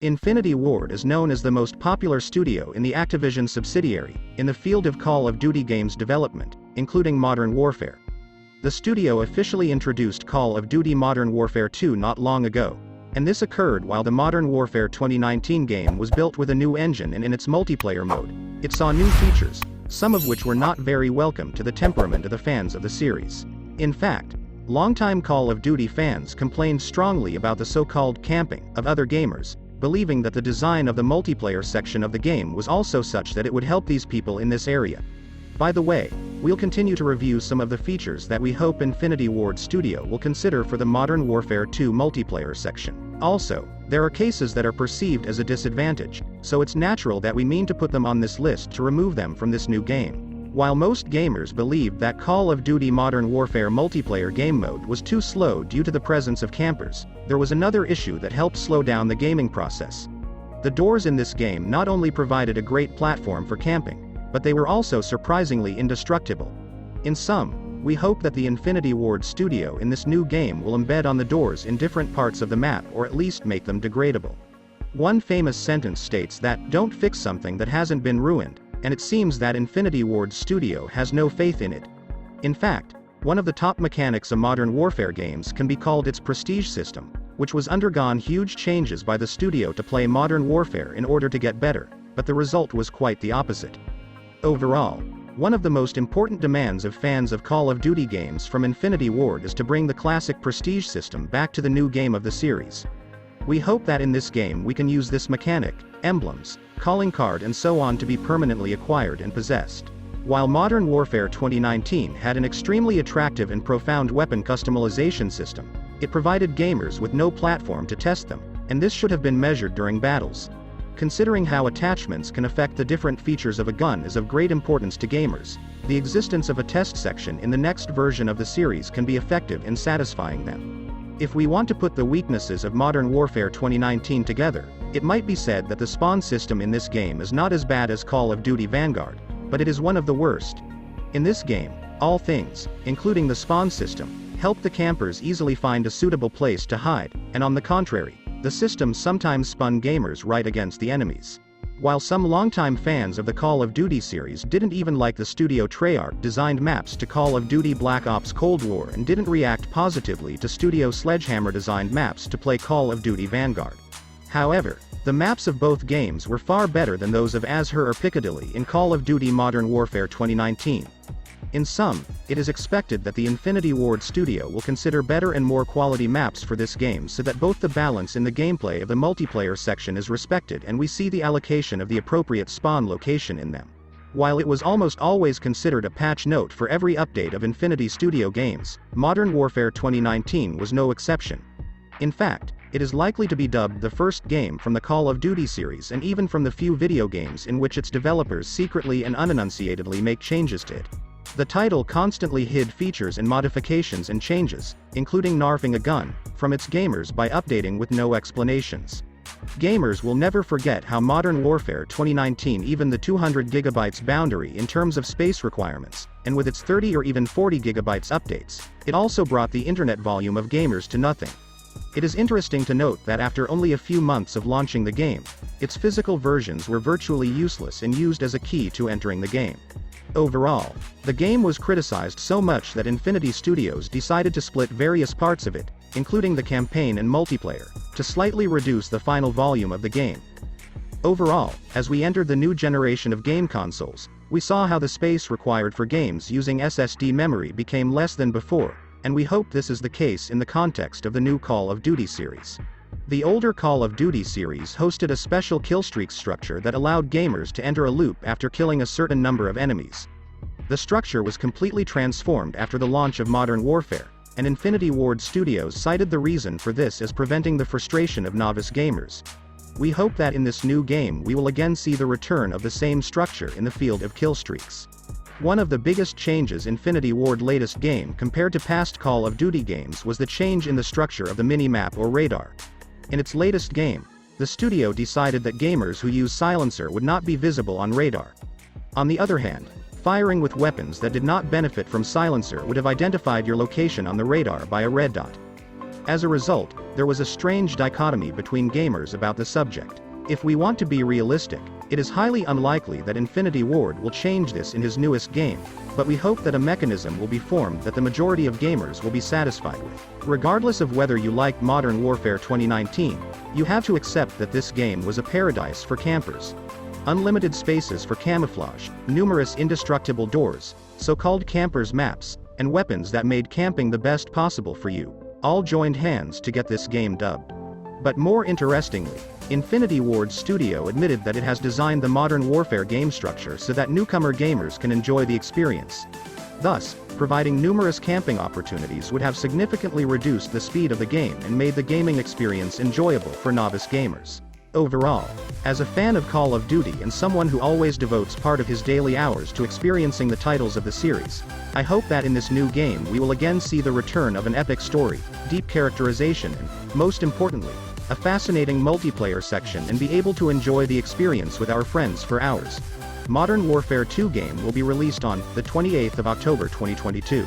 Infinity Ward is known as the most popular studio in the Activision subsidiary, in the field of Call of Duty games development, including Modern Warfare. The studio officially introduced Call of Duty Modern Warfare 2 not long ago, and this occurred while the Modern Warfare 2019 game was built with a new engine and in its multiplayer mode. It saw new features, some of which were not very welcome to the temperament of the fans of the series. In fact, longtime Call of Duty fans complained strongly about the so-called camping of other gamers, believing that the design of the multiplayer section of the game was also such that it would help these people in this area. By the way, we'll continue to review some of the features that we hope Infinity Ward Studio will consider for the Modern Warfare 2 multiplayer section. Also, there are cases that are perceived as a disadvantage, so it's natural that we mean to put them on this list to remove them from this new game. While most gamers believed that Call of Duty Modern Warfare multiplayer game mode was too slow due to the presence of campers, there was another issue that helped slow down the gaming process. The doors in this game not only provided a great platform for camping, but they were also surprisingly indestructible. In sum, we hope that the Infinity Ward studio in this new game will embed on the doors in different parts of the map or at least make them degradable. One famous sentence states that, "Don't fix something that hasn't been ruined," and it seems that Infinity Ward Studio has no faith in it. In fact, one of the top mechanics of Modern Warfare games can be called its prestige system, which was undergone huge changes by the studio to play Modern Warfare in order to get better, but the result was quite the opposite. Overall, one of the most important demands of fans of Call of Duty games from Infinity Ward is to bring the classic prestige system back to the new game of the series. We hope that in this game we can use this mechanic, emblems, calling card and so on to be permanently acquired and possessed. While Modern Warfare 2019 had an extremely attractive and profound weapon customization system, it provided gamers with no platform to test them, and this should have been measured during battles. Considering how attachments can affect the different features of a gun is of great importance to gamers, the existence of a test section in the next version of the series can be effective in satisfying them. If we want to put the weaknesses of Modern Warfare 2019 together, it might be said that the spawn system in this game is not as bad as Call of Duty Vanguard, but it is one of the worst. In this game, all things, including the spawn system, help the campers easily find a suitable place to hide, and on the contrary, the system sometimes spun gamers right against the enemies. While some longtime fans of the Call of Duty series didn't even like the studio Treyarch designed maps to Call of Duty Black Ops Cold War and didn't react positively to Studio Sledgehammer designed maps to play Call of Duty Vanguard. However, the maps of both games were far better than those of Azure or Piccadilly in Call of Duty Modern Warfare 2019. In sum, it is expected that the Infinity Ward studio will consider better and more quality maps for this game so that both the balance in the gameplay of the multiplayer section is respected and we see the allocation of the appropriate spawn location in them. While it was almost always considered a patch note for every update of Infinity Studio games, Modern Warfare 2019 was no exception. In fact, it is likely to be dubbed the first game from the Call of Duty series and even from the few video games in which its developers secretly and unenunciatedly make changes to it. The title constantly hid features and modifications and changes, including nerfing a gun, from its gamers by updating with no explanations. Gamers will never forget how Modern Warfare 2019 even the 200 GB boundary in terms of space requirements, and with its 30 or even 40 GB updates, it also brought the internet volume of gamers to nothing. It is interesting to note that after only a few months of launching the game, its physical versions were virtually useless and used as a key to entering the game. Overall, the game was criticized so much that Infinity Studios decided to split various parts of it, including the campaign and multiplayer, to slightly reduce the final volume of the game. Overall, as we entered the new generation of game consoles, we saw how the space required for games using SSD memory became less than before, and we hope this is the case in the context of the new Call of Duty series. The older Call of Duty series hosted a special killstreak structure that allowed gamers to enter a loop after killing a certain number of enemies. The structure was completely transformed after the launch of Modern Warfare, and Infinity Ward Studios cited the reason for this as preventing the frustration of novice gamers. We hope that in this new game we will again see the return of the same structure in the field of killstreaks. One of the biggest changes in Infinity Ward's latest game compared to past Call of Duty games was the change in the structure of the mini-map or radar. In its latest game, the studio decided that gamers who use silencer would not be visible on radar. On the other hand, firing with weapons that did not benefit from silencer would have identified your location on the radar by a red dot. As a result, there was a strange dichotomy between gamers about the subject. If we want to be realistic, it is highly unlikely that Infinity Ward will change this in his newest game, but we hope that a mechanism will be formed that the majority of gamers will be satisfied with. Regardless of whether you liked Modern Warfare 2019, you have to accept that this game was a paradise for campers. Unlimited spaces for camouflage, numerous indestructible doors, so-called campers maps, and weapons that made camping the best possible for you, all joined hands to get this game dubbed. But more interestingly, Infinity Ward Studio admitted that it has designed the Modern Warfare game structure so that newcomer gamers can enjoy the experience. Thus, providing numerous camping opportunities would have significantly reduced the speed of the game and made the gaming experience enjoyable for novice gamers. Overall, as a fan of Call of Duty and someone who always devotes part of his daily hours to experiencing the titles of the series, I hope that in this new game we will again see the return of an epic story, deep characterization and, most importantly, a fascinating multiplayer section and be able to enjoy the experience with our friends for hours. Modern Warfare 2 game will be released on the 28th of October 2022.